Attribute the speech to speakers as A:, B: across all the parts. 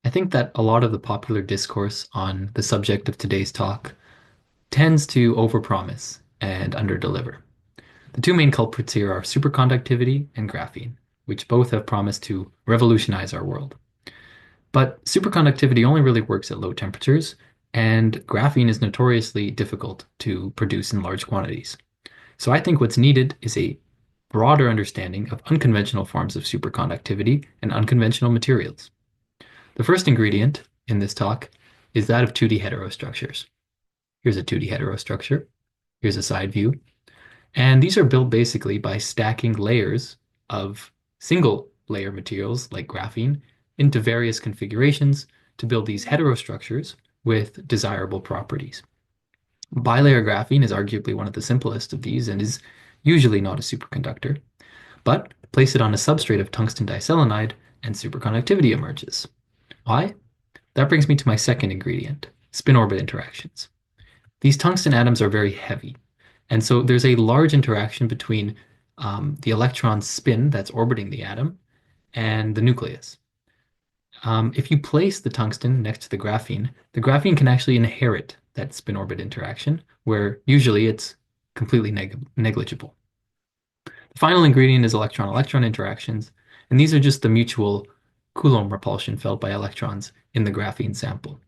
A: I think that a lot of the popular discourse on the subject of today's talk tends to overpromise and underdeliver. The two main culprits here are superconductivity and graphene, which both have promised to revolutionize our world. But superconductivity only really works at low temperatures, and graphene is notoriously difficult to produce in large quantities. So I think what's needed is a broader understanding of unconventional forms of superconductivity and unconventional materials. The first ingredient in this talk is that of 2D heterostructures. Here's a 2D heterostructure. Here's a side view. And these are built basically by stacking layers of single layer materials like graphene into various configurations to build these heterostructures with desirable properties. Bilayer graphene is arguably one of the simplest of these and is usually not a superconductor, but place it on a substrate of tungsten diselenide and superconductivity emerges. Why? That brings me to my second ingredient, spin-orbit interactions. These tungsten atoms are very heavy, and so there's a large interaction between the electron's spin that's orbiting the atom and the nucleus. If you place the tungsten next to the graphene can actually inherit that spin-orbit interaction, where usually it's completely negligible. The final ingredient is electron-electron interactions, and these are just the mutual Coulomb repulsion felt by electrons in the graphene sample.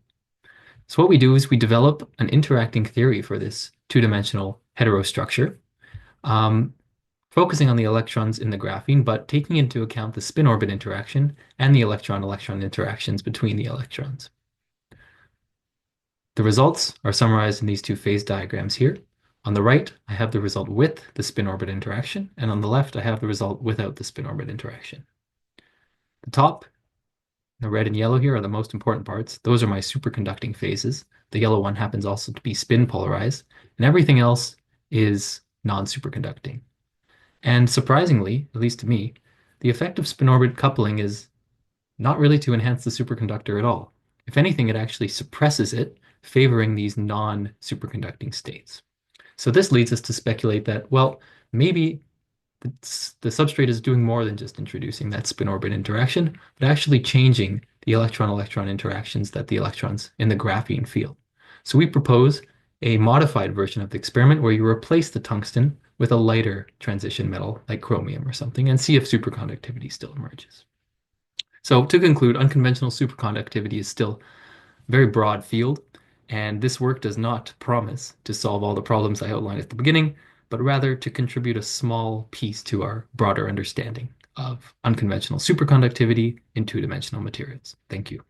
A: So what we do is we develop an interacting theory for this two-dimensional heterostructure, focusing on the electrons in the graphene, but taking into account the spin-orbit interaction and the electron-electron interactions between the electrons. The results are summarized in these two phase diagrams here. On the right, I have the result with the spin-orbit interaction, and on the left, I have the result without the spin-orbit interaction. The top, the red and yellow here, are the most important parts. Those are my superconducting phases. The yellow one happens also to be spin polarized, and everything else is non-superconducting. And surprisingly, at least to me, the effect of spin-orbit coupling is not really to enhance the superconductor at all. If anything, it actually suppresses it, favoring these non-superconducting states. So this leads us to speculate that, well, maybe the substrate is doing more than just introducing that spin-orbit interaction, but actually changing the electron-electron interactions that the electrons in the graphene feel. So we propose a modified version of the experiment where you replace the tungsten with a lighter transition metal like chromium or something and see if superconductivity still emerges. So to conclude, unconventional superconductivity is still a very broad field, and this work does not promise to solve all the problems I outlined at the beginning, but rather to contribute a small piece to our broader understanding of unconventional superconductivity in two-dimensional materials. Thank you.